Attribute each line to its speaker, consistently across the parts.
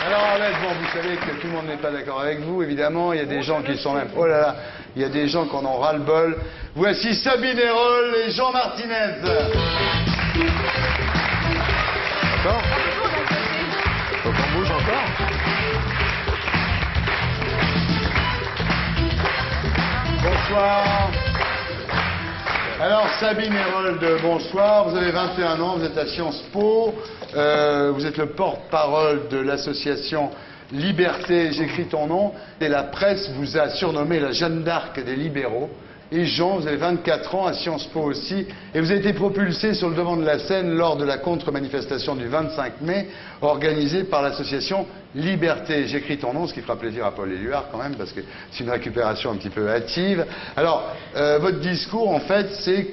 Speaker 1: Alors Ahmed, bon, vous savez que tout le monde n'est pas d'accord avec vous, évidemment. Il y a des gens qui sont même... Oh là là, il y a des gens qui en ont ras-le-bol. Voici Sabine Hérol et Jean Martinez. D'accord ?
Speaker 2: Faut qu'on bouge encore.
Speaker 1: Bonsoir. Alors Sabine Hérold, bonsoir. Vous avez 21 ans, vous êtes à Sciences Po. Vous êtes le porte-parole de l'association Liberté, j'écris ton nom. Et la presse vous a surnommé la Jeanne d'Arc des libéraux. Et Jean, vous avez 24 ans, à Sciences Po aussi, et vous avez été propulsé sur le devant de la scène lors de la contre-manifestation du 25 mai, organisée par l'association Liberté. J'écris ton nom, ce qui fera plaisir à Paul Éluard quand même, parce que c'est une récupération un petit peu hâtive. Alors, votre discours, en fait, c'est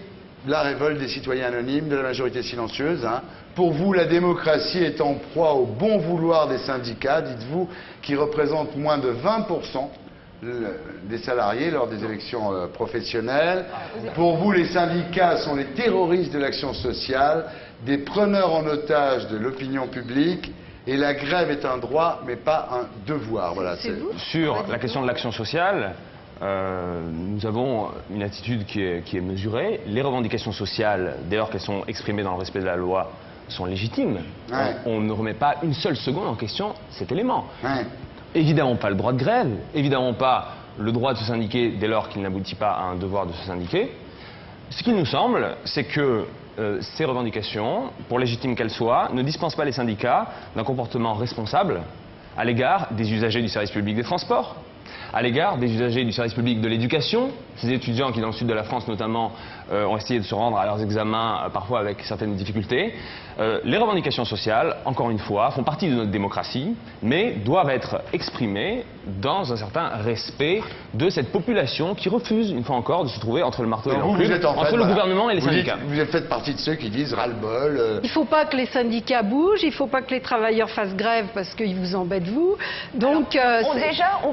Speaker 1: la révolte des citoyens anonymes, de la majorité silencieuse. Hein. Pour vous, la démocratie est en proie au bon vouloir des syndicats, dites-vous, qui représentent moins de 20% des salariés lors des élections professionnelles. Pour vous, les syndicats sont les terroristes de l'action sociale, des preneurs en otage de l'opinion publique, et la grève est un droit, mais pas un devoir. Voilà,
Speaker 2: sur la question de l'action sociale, nous avons une attitude qui est mesurée. Les revendications sociales, dès lors qu'elles sont exprimées dans le respect de la loi, sont légitimes. Ouais. On ne remet pas une seule seconde en question cet élément. Ouais. Évidemment pas le droit de grève, évidemment pas le droit de se syndiquer dès lors qu'il n'aboutit pas à un devoir de se syndiquer. Ce qu'il nous semble, c'est que ces revendications, pour légitimes qu'elles soient, ne dispensent pas les syndicats d'un comportement responsable à l'égard des usagers du service public des transports, à l'égard des usagers du service public de l'éducation, ces étudiants qui, dans le sud de la France notamment, ont essayé de se rendre à leurs examens, parfois avec certaines difficultés. Les revendications sociales, encore une fois, font partie de notre démocratie, mais doivent être exprimées dans un certain respect de cette population qui refuse, une fois encore, de se trouver entre le marteau et l'enclume, entre le gouvernement et les syndicats.
Speaker 1: Vous faites partie de ceux qui disent ras-le-bol.
Speaker 3: Il ne faut pas que les syndicats bougent, il ne faut pas que les travailleurs fassent grève parce qu'ils vous embêtent, vous. Donc,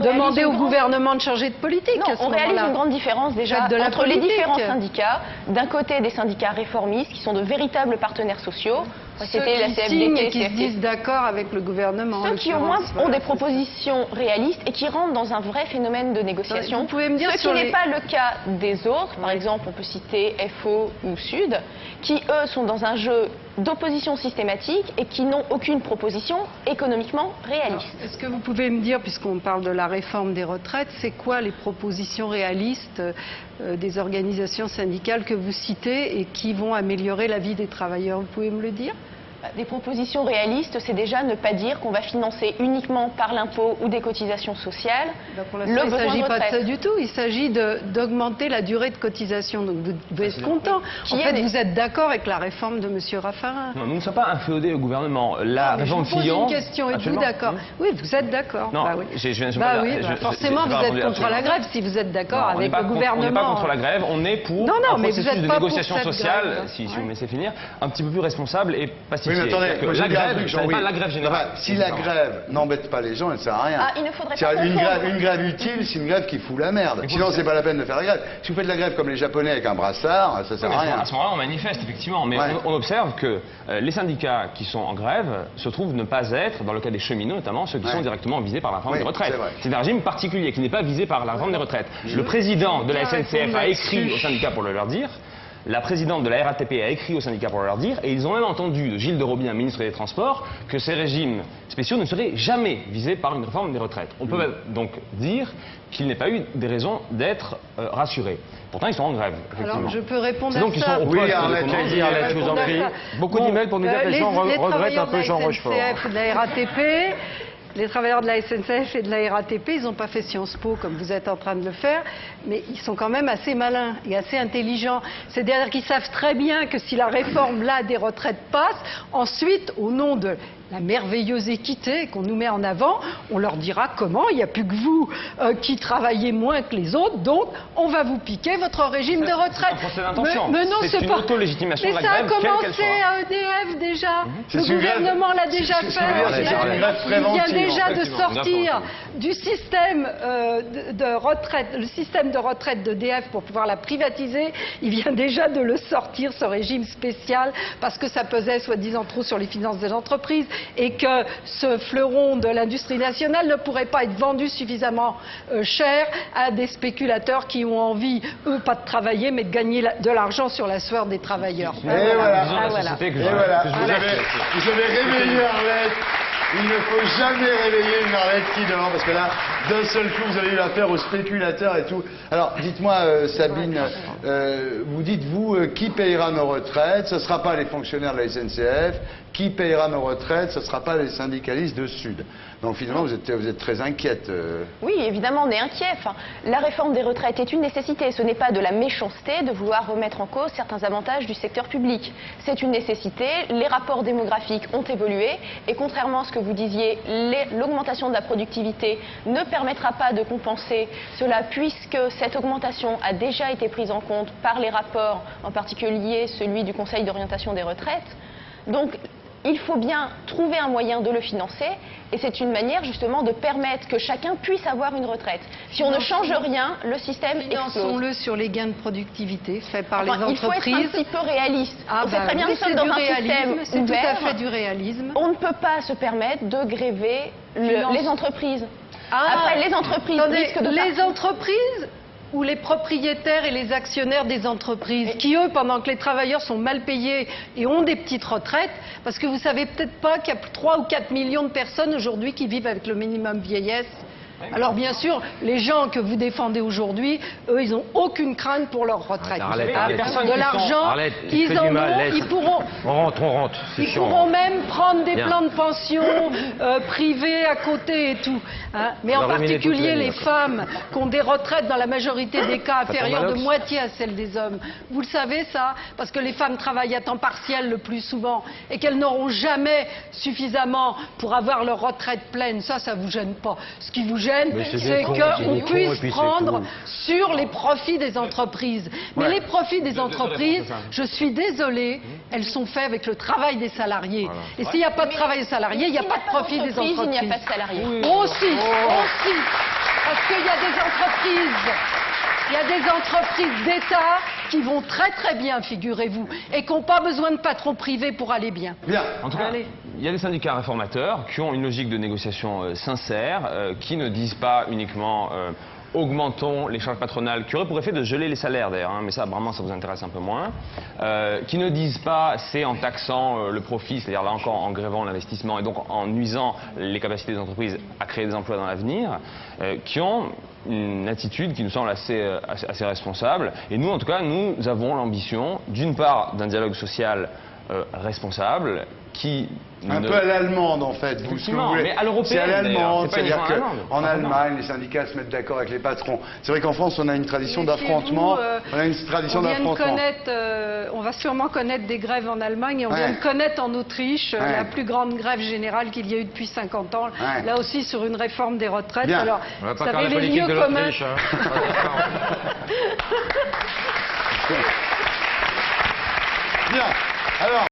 Speaker 3: demandez au gouvernement de changer de politique.
Speaker 4: Non, on réalise une grande différence déjà entre les différents syndicats. D'un côté, des syndicats réformistes qui sont de véritables partenaires sociaux.
Speaker 3: C'était la CFDT, qui se disent d'accord avec le gouvernement.
Speaker 4: Ceux qui au moins ont des propositions réalistes et qui rentrent dans un vrai phénomène de négociation.
Speaker 3: Vous pouvez me dire
Speaker 4: ce qui n'est pas le cas des autres. Par exemple, on peut citer FO ou Sud, qui eux sont dans un jeu d'opposition systématique et qui n'ont aucune proposition économiquement réaliste.
Speaker 3: Est-ce que vous pouvez me dire, puisqu'on parle de la réforme des retraites, c'est quoi les propositions réalistes des organisations syndicales que vous citez et qui vont améliorer la vie des travailleurs? Vous pouvez me le dire?
Speaker 4: Des propositions réalistes, c'est déjà ne pas dire qu'on va financer uniquement par l'impôt ou des cotisations sociales
Speaker 3: il ne s'agit pas de ça du tout. Il s'agit d'augmenter la durée de cotisation. Donc vous devez être content. En fait, vous êtes d'accord avec la réforme de M. Raffarin?
Speaker 2: Non, nous ne sommes pas inféodés au gouvernement. La réforme Fillon...
Speaker 3: Je vous pose une question. Êtes-vous d'accord? Oui, vous êtes d'accord.
Speaker 2: Non,
Speaker 3: forcément, vous êtes contre la grève si vous êtes d'accord avec le gouvernement.
Speaker 2: On n'est pas contre la grève, on est pour un processus de négociation sociale, si vous me laissez finir, un petit peu plus responsable et pacifique.
Speaker 1: Oui, mais attendez,
Speaker 2: la grève, c'est pas la grève générale.
Speaker 1: Si la grève n'embête pas les gens, elle ne sert à rien.
Speaker 4: Il ne faudrait pas
Speaker 1: une grève utile, c'est une grève qui fout la merde. Sinon, c'est pas la peine de faire la grève. Si vous faites la grève comme les Japonais avec un brassard, ça sert à rien.
Speaker 2: À ce moment-là, on manifeste, effectivement. Mais on observe que les syndicats qui sont en grève se trouvent ne pas être, dans le cas des cheminots notamment, ceux qui sont directement visés par la réforme des retraites. C'est un régime particulier qui n'est pas visé par la réforme des retraites. Le président de la SNCF a écrit aux syndicats pour le leur dire. La présidente de la RATP a écrit aux syndicats pour leur dire, et ils ont même entendu de Gilles de Robien, ministre des Transports, que ces régimes spéciaux ne seraient jamais visés par une réforme des retraites. On peut donc dire qu'il n'y a pas eu des raisons d'être rassurés. Pourtant, ils sont en grève, effectivement.
Speaker 3: Alors, je peux répondre à ça.
Speaker 2: Donc, ils sont au poste
Speaker 5: je vous en prie. Beaucoup d'emails pour nous dire que les gens regrettent un peu Jean Rochefort.
Speaker 3: De la RATP, les travailleurs de la SNCF et de la RATP, ils n'ont pas fait Sciences Po comme vous êtes en train de le faire, mais ils sont quand même assez malins et assez intelligents. C'est-à-dire qu'ils savent très bien que si la réforme là des retraites passe, ensuite, au nom de la merveilleuse équité qu'on nous met en avant, on leur dira comment, il n'y a plus que vous qui travaillez moins que les autres, donc on va vous piquer votre régime de retraite.
Speaker 2: Mais non, c'est une auto-légitimation de la grève,
Speaker 3: quelle qu'elle soit. Mais ça a commencé à EDF déjà, le gouvernement l'a déjà fait, il vient déjà de sortir du système de retraite, le système de retraite d'EDF pour pouvoir la privatiser, il vient déjà de le sortir, ce régime spécial, parce que ça pesait soi-disant trop sur les finances des entreprises. et que ce fleuron de l'industrie nationale ne pourrait pas être vendu suffisamment cher à des spéculateurs qui ont envie, eux, pas de travailler, mais de gagner de l'argent sur la sueur des travailleurs.
Speaker 1: Et voilà.
Speaker 2: Que
Speaker 1: Vous avez réveillé Arlette. Il ne faut jamais réveiller une Arlette qui dort, parce que là, d'un seul coup, vous avez eu affaire aux spéculateurs et tout. Alors, dites-moi, Sabine, vous dites, qui payera nos retraites? Ce ne sera pas les fonctionnaires de la SNCF. Qui payera nos retraites? Ce ne sera pas les syndicalistes de Sud. Donc, finalement, vous êtes très inquiète.
Speaker 4: Oui, évidemment, on est inquiet. Enfin, la réforme des retraites est une nécessité. Ce n'est pas de la méchanceté de vouloir remettre en cause certains avantages du secteur public. C'est une nécessité. Les rapports démographiques ont évolué. Et contrairement à ce que vous disiez, l'augmentation de la productivité ne permettra pas de compenser cela, puisque cette augmentation a déjà été prise en compte par les rapports, en particulier celui du Conseil d'orientation des retraites. Donc, il faut bien trouver un moyen de le financer, et c'est une manière justement de permettre que chacun puisse avoir une retraite. Si on ne change rien, le système explose.
Speaker 3: Finançons-le sur les gains de productivité faits par les entreprises.
Speaker 4: Il faut être un petit peu réaliste. On sait très bien que nous sommes dans un système
Speaker 3: c'est tout à fait du réalisme.
Speaker 4: On ne peut pas se permettre de gréver les entreprises. Après, les entreprises risquent de
Speaker 3: les entreprises ou les propriétaires et les actionnaires des entreprises, qui eux, pendant que les travailleurs sont mal payés et ont des petites retraites, parce que vous savez peut-être pas qu'il y a 3 ou 4 millions de personnes aujourd'hui qui vivent avec le minimum vieillesse. Alors bien sûr, les gens que vous défendez aujourd'hui, eux, ils n'ont aucune crainte pour leur retraite. De l'argent, ils en ont, ils pourront...
Speaker 5: On rentre.
Speaker 3: Ils pourront même prendre des plans de pension privés à côté et tout. Hein. Mais en particulier les femmes qui ont des retraites dans la majorité des cas inférieures de moitié à celles des hommes. Vous le savez ça? Parce que les femmes travaillent à temps partiel le plus souvent et qu'elles n'auront jamais suffisamment pour avoir leur retraite pleine. Ça vous gêne pas. Ce qui vous gêne, c'est qu'on puisse prendre sur les profits des entreprises. Mais les profits des entreprises, je suis désolée, elles sont faits avec le travail des salariés. Et s'il n'y a pas de travail des salariés, il n'y a pas de profit des entreprises.
Speaker 4: Il n'y a pas de salariés.
Speaker 3: Aussi. Parce qu'il y a des entreprises... Il y a des entreprises d'État qui vont très très bien, figurez-vous, et qui n'ont pas besoin de patrons privés pour aller bien.
Speaker 2: En tout cas, il y a des syndicats réformateurs qui ont une logique de négociation sincère, qui ne disent pas uniquement augmentons les charges patronales, qui aurait pour effet de geler les salaires d'ailleurs, hein, mais ça vraiment ça vous intéresse un peu moins, qui ne disent pas c'est en taxant le profit, c'est-à-dire là encore en grevant l'investissement et donc en nuisant les capacités des entreprises à créer des emplois dans l'avenir, qui ont une attitude qui nous semble assez responsable. Et nous, en tout cas, nous avons l'ambition, d'une part, d'un dialogue social responsable, qui...
Speaker 1: Un peu à l'allemande, en fait, vous, ce que vous voulez.
Speaker 2: Mais à l'européenne,
Speaker 1: c'est à l'allemande, c'est-à-dire qu'en Allemagne, les syndicats se mettent d'accord avec les patrons. C'est vrai qu'en France, on a une tradition d'affrontement.
Speaker 3: On va sûrement connaître des grèves en Allemagne, et on vient de connaître en Autriche la plus grande grève générale qu'il y a eu depuis 50 ans, là aussi sur une réforme des retraites.
Speaker 5: Bien.
Speaker 3: Alors,
Speaker 5: on va pas
Speaker 3: vous
Speaker 5: faire
Speaker 3: savez,
Speaker 5: la
Speaker 3: les
Speaker 5: politique
Speaker 3: lieux
Speaker 5: de
Speaker 3: communs...
Speaker 5: l'Autriche.
Speaker 1: Bien. Alors...